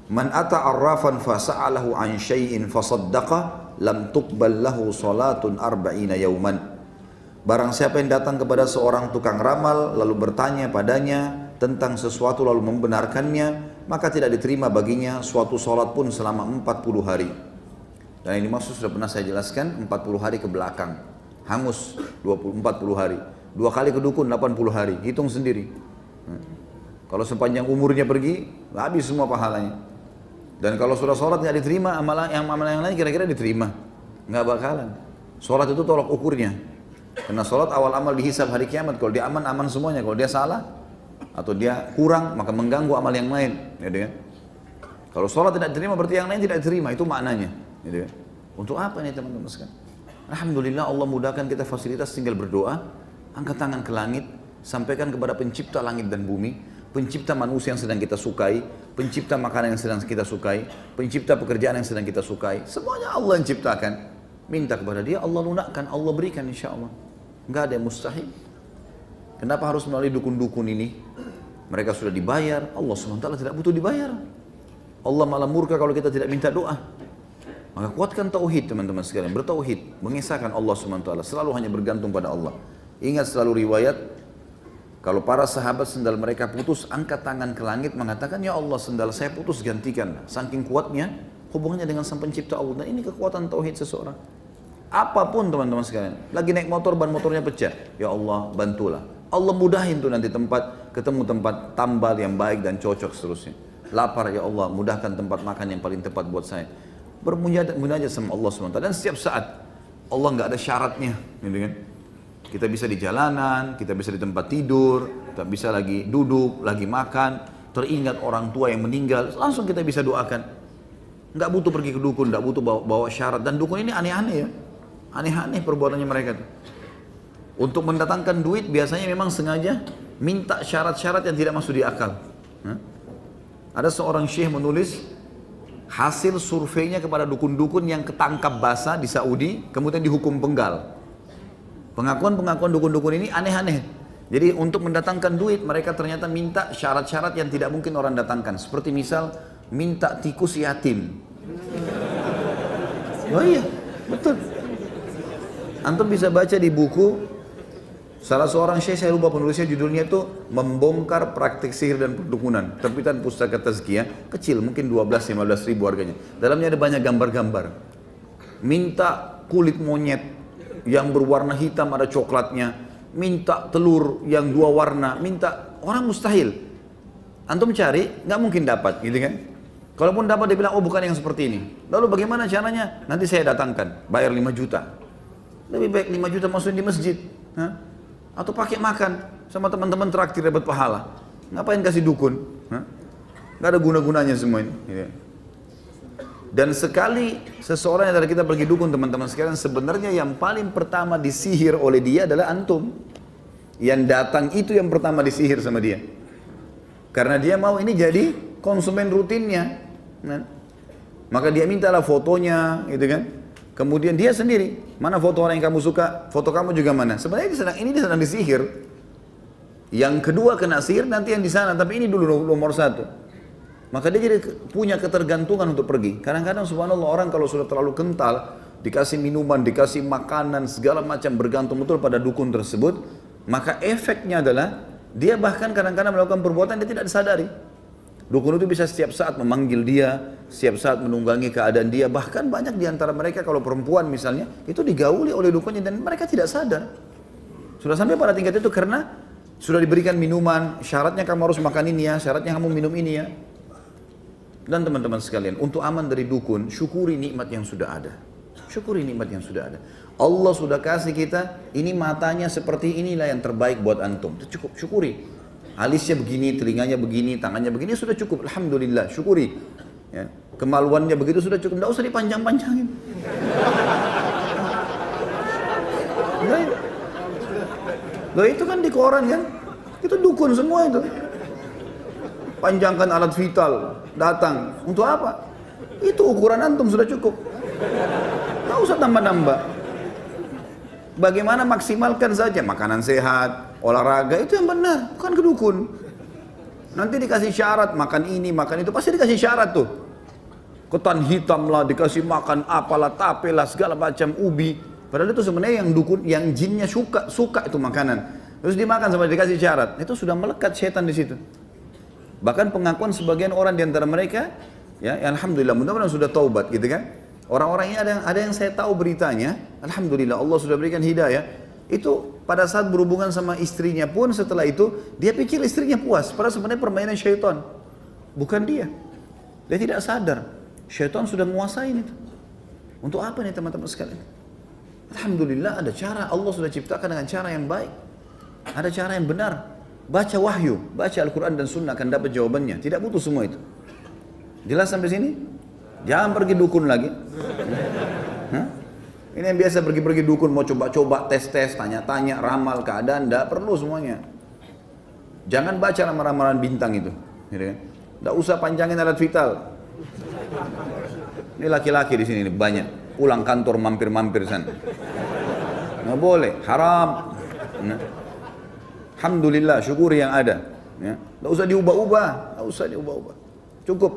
Man ata arrafan fasa'alahu an syai'in fasaddaqa lam tuqbal lahu salatun arba'ina yauman. Barang siapa yang datang kepada seorang tukang ramal lalu bertanya padanya tentang sesuatu lalu membenarkannya, maka tidak diterima baginya suatu salat pun selama 40 hari. Dan ini maksud sudah pernah saya jelaskan, 40 hari ke belakang. Hangus 40 hari. 2 kali ke dukun 80 hari. Hitung sendiri. Kalau sepanjang umurnya pergi, habis semua pahalanya. Dan kalau sudah sholat nggak diterima, amalan yang lain kira-kira diterima? Nggak bakalan. Sholat itu tolak ukurnya. Karena sholat awal amal dihisab hari kiamat. Kalau dia aman, aman semuanya. Kalau dia salah atau dia kurang, maka mengganggu amal yang lain. Gitu kan? Kalau sholat tidak diterima, berarti yang lain tidak diterima. Itu maknanya. Gitu kan? Untuk apa nih teman-teman sekalian? Alhamdulillah Allah mudahkan kita fasilitas, tinggal berdoa, angkat tangan ke langit, sampaikan kepada pencipta langit dan bumi, pencipta manusia yang sedang kita sukai, pencipta makanan yang sedang kita sukai, pencipta pekerjaan yang sedang kita sukai, semuanya Allah yang ciptakan. Minta kepada dia, Allah lunakkan, Allah berikan insya Allah. Nggak ada yang mustahil. Kenapa harus melalui dukun-dukun ini? Mereka sudah dibayar, Allah SWT tidak butuh dibayar. Allah malah murka kalau kita tidak minta doa. Maka kuatkan tauhid teman-teman sekalian, bertauhid, mengisahkan Allah SWT, selalu hanya bergantung pada Allah. Ingat selalu riwayat, kalau para sahabat sendal mereka putus, angkat tangan ke langit mengatakan, ya Allah sendal saya putus gantikan. Saking kuatnya hubungannya dengan sang pencipta Allah. Dan ini kekuatan tauhid seseorang. Apapun teman-teman sekalian, lagi naik motor, ban motornya pecah, ya Allah bantulah. Allah mudahin tuh nanti tempat, ketemu tempat tambal yang baik dan cocok seterusnya. Lapar, ya Allah mudahkan tempat makan yang paling tepat buat saya. Bermunajat sama Allah SWT. Dan setiap saat Allah nggak ada syaratnya, gitu kan? Kita bisa di jalanan, kita bisa di tempat tidur, kita bisa lagi duduk, lagi makan, teringat orang tua yang meninggal, langsung kita bisa doakan. Nggak butuh pergi ke dukun, nggak butuh bawa syarat. Dan dukun ini aneh-aneh ya, aneh-aneh perbuatannya mereka. Untuk mendatangkan duit biasanya memang sengaja minta syarat-syarat yang tidak masuk di akal. Ada seorang syekh menulis hasil surveinya kepada dukun-dukun yang ketangkap basah di Saudi, kemudian dihukum penggal. Pengakuan-pengakuan dukun-dukun ini aneh-aneh. Jadi untuk mendatangkan duit mereka ternyata minta syarat-syarat yang tidak mungkin orang datangkan. Seperti misal minta tikus yatim. Oh iya, betul. Antum bisa baca di buku salah seorang syekh, saya lupa penulisnya, judulnya itu Membongkar Praktik Sihir dan Perdukunan. Terbitan Pustaka Tazkiyah, kecil mungkin 12-15 ribu harganya. Dalamnya ada banyak gambar-gambar. Minta kulit monyet yang berwarna hitam ada coklatnya, minta telur yang 2 warna, minta, orang mustahil. Antum cari, nggak mungkin dapat, gitu kan? Kalaupun dapat dia bilang, oh bukan yang seperti ini. Lalu bagaimana caranya? Nanti saya datangkan, bayar 5 juta. Lebih baik 5 juta masukin di masjid, atau pakai makan sama teman-teman traktir dapat pahala. Ngapain kasih dukun? Nggak ada guna-gunanya semua ini. Gitu. Dan sekali seseorang yang dari kita pergi dukun teman-teman sekalian, sebenarnya yang paling pertama disihir oleh dia adalah antum. Yang datang itu yang pertama disihir sama dia. Karena dia mau ini jadi konsumen rutinnya. Maka dia mintalah fotonya, gitu kan. Kemudian dia sendiri, mana foto orang yang kamu suka, foto kamu juga mana. Sebenarnya dia sedang disihir. Yang kedua kena sihir nanti yang di sana, tapi ini dulu nomor 1. Maka dia jadi punya ketergantungan untuk pergi. Kadang-kadang subhanallah orang kalau sudah terlalu kental, dikasih minuman, dikasih makanan, segala macam bergantung betul pada dukun tersebut, maka efeknya adalah dia bahkan kadang-kadang melakukan perbuatan dia tidak disadari. Dukun itu bisa setiap saat memanggil dia, setiap saat menunggangi keadaan dia. Bahkan banyak di antara mereka kalau perempuan misalnya, itu digauli oleh dukunnya dan mereka tidak sadar. Sudah sampai pada tingkat itu karena sudah diberikan minuman, syaratnya kamu harus makan ini ya, syaratnya kamu minum ini ya. Dan teman-teman sekalian, untuk aman dari dukun, syukuri nikmat yang sudah ada. Syukuri nikmat yang sudah ada. Allah sudah kasih kita, ini matanya seperti inilah yang terbaik buat antum. Itu cukup, syukuri. Alisnya begini, telinganya begini, tangannya begini, sudah cukup. Alhamdulillah, syukuri. Ya. Kemaluannya begitu sudah cukup, tidak usah dipanjang-panjangin. Loh itu kan di koran kan, itu dukun semua itu. Panjangkan alat vital, datang, untuk apa? Itu ukuran antum sudah cukup. Nggak usah tambah-tambah. Bagaimana maksimalkan saja makanan sehat, olahraga, itu yang benar, bukan kedukun. Nanti dikasih syarat, makan ini, makan itu, pasti dikasih syarat tuh. Ketan hitam lah, dikasih makan apalah, tape lah, segala macam, ubi. Padahal itu sebenarnya yang dukun, yang jinnya suka itu makanan. Terus dimakan sampai dikasih syarat, itu sudah melekat setan di situ. Bahkan pengakuan sebagian orang di antara mereka, ya alhamdulillah, mudah-mudahan sudah taubat gitu kan. Orang-orang ini ada yang saya tahu beritanya, alhamdulillah Allah sudah berikan hidayah. Itu pada saat berhubungan sama istrinya pun setelah itu dia pikir istrinya puas, padahal sebenarnya permainan syaitan, bukan dia. Dia tidak sadar, syaitan sudah menguasai itu. Untuk apa nih teman-teman sekalian? Alhamdulillah ada cara, Allah sudah ciptakan dengan cara yang baik, ada cara yang benar. Baca wahyu, baca Al-Quran dan Sunnah akan dapat jawabannya. Tidak butuh semua itu. Jelas sampai sini? Jangan pergi dukun lagi. Ini yang biasa pergi-pergi dukun, mau coba-coba, tes-tes, tanya-tanya, ramal keadaan, tidak perlu semuanya. Jangan baca ramalan bintang itu. Tidak usah panjangin alat vital. Ini laki-laki di sini banyak. Pulang kantor mampir-mampir sana. Nggak boleh, haram. Alhamdulillah, syukuri yang ada. Tidak usah diubah-ubah, tidak usah diubah-ubah. Cukup.